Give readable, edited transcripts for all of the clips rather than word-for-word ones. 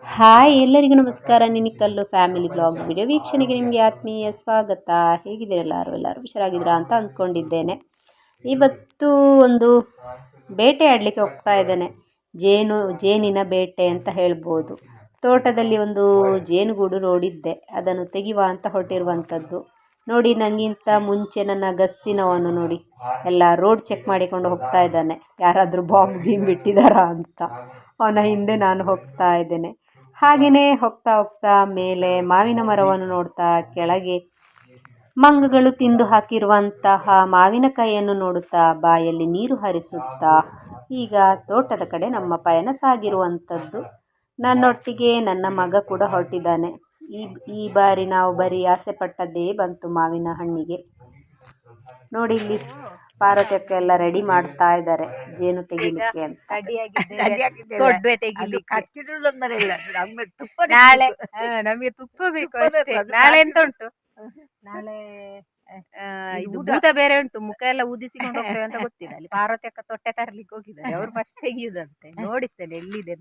Hi ಎಲ್ಲರಿಗೂ ನಮಸ್ಕಾರ. ನಿನಿಕಲ್ಲು family blog video ವೀಕ್ಷಣೆಗೆ ನಿಮಗೆ ಆತ್ಮೀಯ ಸ್ವಾಗತ. ಹೇಗಿದ್ದೀರ ಎಲ್ಲರೂ ಹುಷಾರಾಗಿದ್ದೀರಾ ಅಂತ ಅಂದ್ಕೊಂಡಿದ್ದೇನೆ. ಇವತ್ತು ಒಂದು ಬೇಟೆ ಆಡಲಿಕ್ಕೆ ಹೋಗ್ತಾ ಇದ್ದೇನೆ. ಜೇನಿನ ಬೇಟೆ ಅಂತ ಹೇಳ್ಬೋದು. ತೋಟದಲ್ಲಿ ಒಂದು ಜೇನುಗೂಡು ನೋಡಿದ್ದೆ, ಅದನ್ನು ತೆಗೆಯುವ ಅಂತ ಹೊರಟಿರುವಂಥದ್ದು. ನೋಡಿ, ನನಗಿಂತ ಮುಂಚೆ ನನ್ನ ಗಸ್ತಿನವನು ನೋಡಿ ಎಲ್ಲ ರೋಡ್ ಚೆಕ್ ಮಾಡಿಕೊಂಡು ಹೋಗ್ತಾ ಇದ್ದಾನೆ, ಯಾರಾದರೂ ಬಾಂಬ್ ಗೀಮ್ ಬಿಟ್ಟಿದ್ದಾರಾ ಅಂತ. ಅವನ ಹಿಂದೆ ನಾನು ಹೋಗ್ತಾ ಇದ್ದೇನೆ. ಹಾಗೆಯೇ ಹೋಗ್ತಾ ಹೋಗ್ತಾ ಮೇಲೆ ಮಾವಿನ ಮರವನ್ನು ನೋಡ್ತಾ, ಕೆಳಗೆ ಮಂಗಗಳು ತಿಂದು ಹಾಕಿರುವಂತಹ ಮಾವಿನಕಾಯಿಯನ್ನು ನೋಡುತ್ತಾ ಬಾಯಲ್ಲಿ ನೀರು ಹರಿಸುತ್ತಾ ಈಗ ತೋಟದ ಕಡೆ ನಮ್ಮ ಪಯಣ ಸಾಗಿರುವಂಥದ್ದು. ನನ್ನೊಟ್ಟಿಗೆ ನನ್ನ ಮಗ ಕೂಡ ಹೊರಟಿದ್ದಾನೆ. ಈ ಬಾರಿ ನಾವು ಬರೀ ಆಸೆ ಪಟ್ಟದ್ದೇ ಬಂತು ಮಾವಿನ ಹಣ್ಣಿಗೆ. ನೋಡಿ, ಇಲ್ಲಿ ಪಾರ್ವತಕ್ಕೆ ಎಲ್ಲ ರೆಡಿ ಮಾಡ್ತಾ ಇದ್ದಾರೆ ಜೇನು ತೆಗಿಲಿಕ್ಕೆ ಅಂತ. ನಮಗೆ ತುಪ್ಪ ಬೇಕು ಅಷ್ಟೇ. ನಾಳೆ ಎಂತ ಉಂಟು? ನಾಳೆ ಇದು ಭೂತ ಬೇರೆ ಉಂಟು, ಮುಖ ಎಲ್ಲ ಊದಿಸಿಕೊಂಡು ಹೋಗ್ತೇವೆ ಅಂತ ಗೊತ್ತಿಲ್ಲ. ಅಲ್ಲಿ ಪಾರ್ವತಿ ಅಕ್ಕ ತೊಟ್ಟೆ ತರ್ಲಿಕ್ಕೆ ಹೋಗಿದ್ದಾರೆ, ಅವ್ರು ಫಸ್ಟ್ ತೆಗಿಯುದಂತೆ. ನೋಡಿಸ್ತೇನೆ ಎಲ್ಲಿದೆ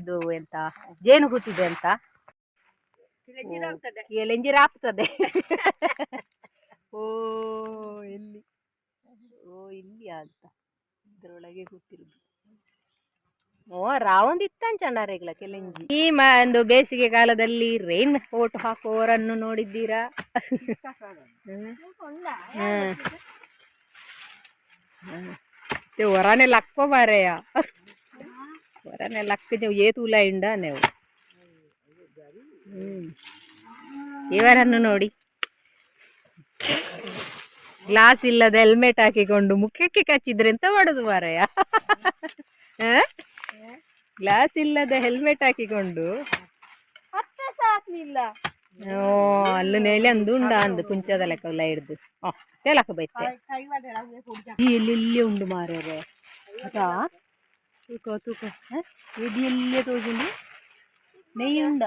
ಇದು ಎಂತ ಜೇನು ಕೂತಿದೆ ಅಂತ. ಎಲೆಂಜಿರ ಆಗ್ತದೆ. ಓ ಎಲ್ಲಿ, ಓ ಇಲ್ಲಿ ಅಂತ ಇದ್ರೊಳಗೆ ಕೂತಿರುದು. ಓ ರಾವೊಂದು ಇತ್ತಂಚಂಡಾರೆಗ್ಲ ಕೆಲೆಂಜಿ. ಈ ಒಂದು ಬೇಸಿಗೆ ಕಾಲದಲ್ಲಿ ರೈನ್ ಕೋಟ್ ಹಾಕುವವರನ್ನು ನೋಡಿದ್ದೀರಾ? ಹೊರನೆ ಲಕ್ಕೋ ಮಾರೆಯ, ಹೊರನೆ ಲಕ್ಕ ಏತುಲ ಇಂಡ ನೀವು. ಇವರನ್ನು ನೋಡಿ, ಗ್ಲಾಸ್ ಇಲ್ಲದ ಹೆಲ್ಮೆಟ್ ಹಾಕಿಕೊಂಡು ಮುಖಕ್ಕೆ ಕಚ್ಚಿದ್ರೆ ಎಂತ ಮಾಡುದು ಮಾರಾಯ? ಗ್ಲಾಸ್ ಇಲ್ಲದ ಹೆಲ್ಮೆಟ್ ಹಾಕಿಕೊಂಡು ಅಲ್ಲ ಮೇಲೆ ಅಂದು ಉಂಡ ಅಂದು ಕುಂಚದ ಲೆಕ್ಕ ಹಿಡ್ದು ತೇಲಕ ಬೈತೆ. ಎಲ್ಲಿ ಉಂಡು ಮಾರ್ಯಾರೆ ಅದಾ ತೂಕ ತೂಕ ಎದಿ ಎಲ್ಲಿಯೇ ತೋಜುಂಡು ನೆಯ್ಯಿ ಉಂಡ.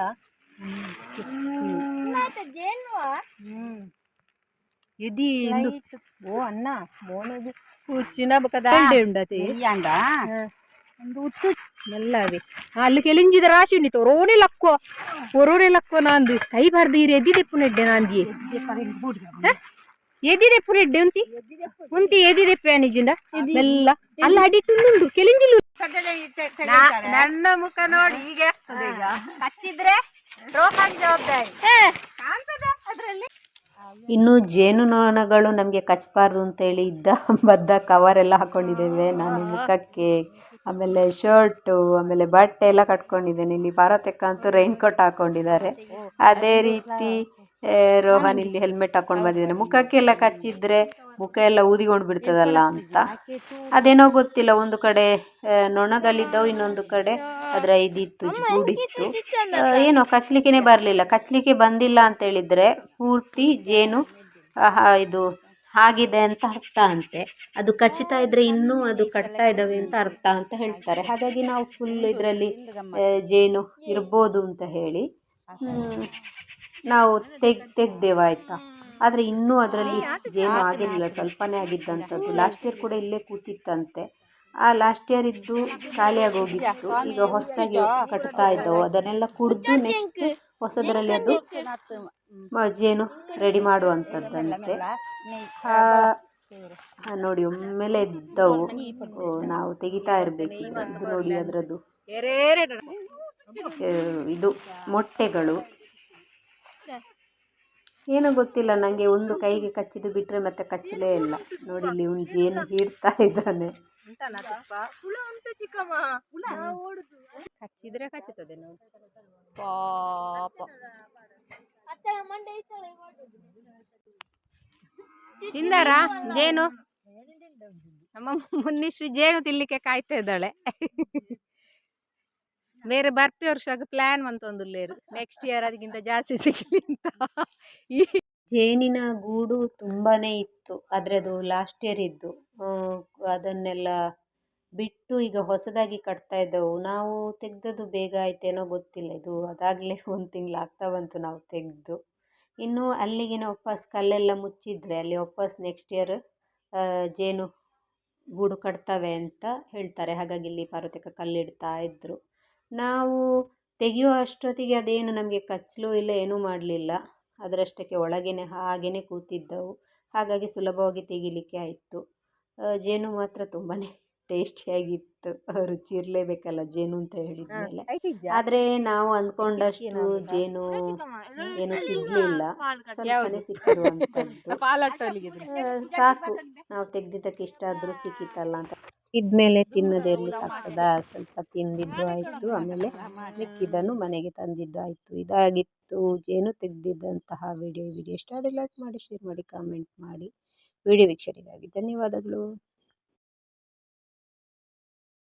ಎದಿ ಓ ಅಣ್ಣ ಮೋನದು ಹುಚ್ಚಿನ ಬಕದ ಉಂಡತಿ ನಲ್ಲದೆ ಅಲ್ಲಿ ಕೆಲಿಂಜಿದ ರಾಶಿ ಉಂಡಿತು. ಒರೋಣೆ ಲಕ್ಕೋ ನಾಂದು ಕೈ ಬಾರ್ದು ಇರು ಎದ್ದಿ ದೆಪ್ಪು ನೆಡ್ಡೆ ನಾಂದಿ ಎದಿ ದೆಪ್ಪು ನೆಡ್ಡೆ ಉಂತಿ ಎದಿ ದೆಪ್ಪೆ ನಿಜಿಂದ ಎಲ್ಲ ಅಲ್ಲ ಅಡಿಟ್ಟುಂಡು ಕೆಲಿಂಜಿಲು. ನನ್ನ ಮುಖ ನೋಡಿ ಹೀಗೆ ಆಗ್ತದೆ. ಈಗ ಕಚ್ಚಿದ್ರೆ ರೋಹನ್ ಜವಾಬ್ದಾರಿ ಅದ್ರಲ್ಲಿ. ಇನ್ನು ಜೇನುನೊಣಗಳು ನಮಗೆ ಕಚ್ಚಬಾರ್ದು ಅಂತೇಳಿ ಬದ್ದ ಕವರೆಲ್ಲ ಹಾಕ್ಕೊಂಡಿದ್ದೇವೆ ನಾನು ಮುಖಕ್ಕೆ. ಆಮೇಲೆ ಶರ್ಟು, ಆಮೇಲೆ ಬಟ್ಟೆ ಎಲ್ಲ ಕಟ್ಕೊಂಡಿದ್ದೇನೆ. ಇಲ್ಲಿ ಪಾರ್ವತಕ್ಕ ಅಂತೂ ರೈನ್ ಕೋಟ್ ಹಾಕ್ಕೊಂಡಿದ್ದಾರೆ. ಅದೇ ರೀತಿ ರೋಹನ್ ಇಲ್ಲಿ ಹೆಲ್ಮೆಟ್ ಹಾಕ್ಕೊಂಡು ಬಂದಿದ್ದಾನೆ. ಮುಖಕ್ಕೆಲ್ಲ ಕಚ್ಚಿದ್ರೆ ಮುಖ ಎಲ್ಲ ಊದಿಕೊಂಡು ಬಿಡ್ತದಲ್ಲ ಅಂತ. ಅದೇನೋ ಗೊತ್ತಿಲ್ಲ, ಒಂದು ಕಡೆ ನೊಣಗಳಿದ್ದವು, ಇನ್ನೊಂದು ಕಡೆ ಅದರ ಇದಿತ್ತು, ಗೂಡಿತ್ತು. ಏನೋ ಕಚ್ಚಲಿಕ್ಕೆ ಬರಲಿಲ್ಲ. ಕಚ್ಚಲಿಕ್ಕೆ ಬಂದಿಲ್ಲ ಅಂತ ಹೇಳಿದರೆ ಪೂರ್ತಿ ಜೇನು ಇದು ಆಗಿದೆ ಅಂತ ಅರ್ಥ ಅಂತೆ. ಅದು ಕಚ್ಚುತ್ತಾ ಇದ್ರೆ ಇನ್ನೂ ಅದು ಕಟ್ತಾ ಇದ್ದಾವೆ ಅಂತ ಅರ್ಥ ಅಂತ ಹೇಳ್ತಾರೆ. ಹಾಗಾಗಿ ನಾವು ಫುಲ್ ಇದರಲ್ಲಿ ಜೇನು ಇರ್ಬೋದು ಅಂತ ಹೇಳಿ ನಾವು ತೆಗ್ದೇವು ಆಯಿತಾ. ಆದರೆ ಇನ್ನೂ ಅದರಲ್ಲಿ ಜೇನು ಆಗಿರಲಿಲ್ಲ, ಸ್ವಲ್ಪನೇ ಆಗಿದ್ದಂಥದ್ದು. ಲಾಸ್ಟ್ ಇಯರ್ ಕೂಡ ಇಲ್ಲೇ ಕೂತಿತ್ತಂತೆ. ಆ ಲಾಸ್ಟ್ ಇಯರ್ ಇದ್ದು ಖಾಲಿಯಾಗಿ ಹೋಗಿತ್ತು. ಈಗ ಹೊಸದಾಗಿ ಕಟ್ತಾ ಇದ್ದವು, ಅದನ್ನೆಲ್ಲ ಕುಡಿದು ನೆಕ್ಸ್ಟ್ ಹೊಸದರಲ್ಲಿ ಅದು ಜೇನು ರೆಡಿ ಮಾಡುವಂಥದ್ದಂತೆ. ನೋಡಿ ಒಮ್ಮೆಲೆ ಇದ್ದವು, ನಾವು ತೆಗಿತಾ ಇರಬೇಕಿದ್ರೆ. ಇದು ನೋಡಿ ಅದರದ್ದು ಇದು ಮೊಟ್ಟೆಗಳು. ಏನೋ ಗೊತ್ತಿಲ್ಲ ನನಗೆ, ಒಂದು ಕೈಗೆ ಕಚ್ಚಿದ್ದು ಬಿಟ್ಟರೆ ಮತ್ತೆ ಕಚ್ಚಲೇ ಇಲ್ಲ. ನೋಡಿ ಇಲ್ಲಿ ಒಂದು ಜೇನು ಹೀರ್ತಾ ಇದ್ದಾನೆ. ಕಚ್ಚಿದ್ರೆ ಕಚ್ಚುತ್ತದೆ ನೋಡಿ ಪಾಪ. ತಿಂದಾರಾ ಜೇನು? ನಮ್ಮ ಮುನ್ನಿಶ್ರೀ ಜೇನು ತಿನ್ಲಿಕ್ಕೆ ಕಾಯ್ತಾ ಇದ್ದಾಳೆ. ಬೇರೆ ಬರ್ಪಿ ವರ್ಷ ಪ್ಲಾನ್ ಮಂತೊಂದುಲ್ಲೇರು ನೆಕ್ಸ್ಟ್ ಇಯರ್ ಅದಕ್ಕಿಂತ ಜಾಸ್ತಿ ಸಿಗ್ಲಿ ಅಂತ. ಈ ಜೇನಿನ ಗೂಡು ತುಂಬಾನೇ ಇತ್ತು, ಆದರೆ ಅದು ಲಾಸ್ಟ್ ಇಯರ್ ಇದ್ದು ಅದನ್ನೆಲ್ಲ ಬಿಟ್ಟು ಈಗ ಹೊಸದಾಗಿ ಕಟ್ತಾ ಇದ್ದವು. ನಾವು ತೆಗೆದದ್ದು ಬೇಗ ಆಯ್ತೇನೋ ಗೊತ್ತಿಲ್ಲ, ಇದು ಅದಾಗಲೇ 1 ತಿಂಗಳು ಆಗ್ತಾ ಬಂತು ನಾವು ತೆಗೆದು. ಇನ್ನು ಅಲ್ಲಿಗೆ ವಾಪಸ್ ಕಲ್ಲೆಲ್ಲ ಮುಚ್ಚಿದ್ರೆ ಅಲ್ಲಿ ವಾಪಸ್ ನೆಕ್ಸ್ಟ್ ಇಯರ್ ಜೇನು ಗೂಡು ಕಟ್ತವೆ ಅಂತ ಹೇಳ್ತಾರೆ. ಹಾಗಾಗಿ ಇಲ್ಲಿ ಪಾರ್ವತಿಕ ಕಲ್ಲಿಡ್ತಾ ಇದ್ದರು. ನಾವು ತೆಗೆಯುವ ಅಷ್ಟೊತ್ತಿಗೆ ಅದೇನು ನಮಗೆ ಕಚ್ಚಲು ಇಲ್ಲ, ಏನೂ ಮಾಡಲಿಲ್ಲ. ಅದರಷ್ಟಕ್ಕೆ ಒಳಗೇನೆ ಹಾಗೇ ಕೂತಿದ್ದವು. ಹಾಗಾಗಿ ಸುಲಭವಾಗಿ ತೆಗಿಲಿಕ್ಕೆ ಆಯಿತು. ಜೇನು ಮಾತ್ರ ತುಂಬಾ ಟೇಸ್ಟಿಯಾಗಿತ್ತು. ರುಚಿ ಇರಲೇಬೇಕಲ್ಲ ಜೇನು ಅಂತ ಹೇಳಿದ್ಮೇಲೆ. ಆದರೆ ನಾವು ಅಂದ್ಕೊಂಡಷ್ಟು ಜೇನು ಏನು ಸಿಗಲಿಲ್ಲ, ಸ್ವಲ್ಪನೇ ಸಿಕ್ಕಿರುವಂಥದ್ದು. ಸಾಕು, ನಾವು ತೆಗೆದಿದ್ದಕ್ಕೆ ಇಷ್ಟ ಆದರೂ ಸಿಕ್ಕಿತ್ತಲ್ಲ ಅಂತ ಇದ್ಮೇಲೆ ತಿನ್ನದೇ ಇರಲಿಕ್ಕಾಗ್ತದಾ, ಸ್ವಲ್ಪ ತಿಂದಿದ್ದು ಆಯಿತು. ಆಮೇಲೆ ಮಿಕ್ಕಿದ್ದನ್ನು ಮನೆಗೆ ತಂದಿದ್ದು ಆಯಿತು. ಇದಾಗಿತ್ತು ಜೇನು ತೆಗೆದಿದ್ದಂತಹ ವಿಡಿಯೋ. ಇಷ್ಟ ಆದರೆ ಲೈಕ್ ಮಾಡಿ, ಶೇರ್ ಮಾಡಿ, ಕಾಮೆಂಟ್ ಮಾಡಿ. ವಿಡಿಯೋ ವೀಕ್ಷಣೆಗಾಗಿ ಧನ್ಯವಾದಗಳು.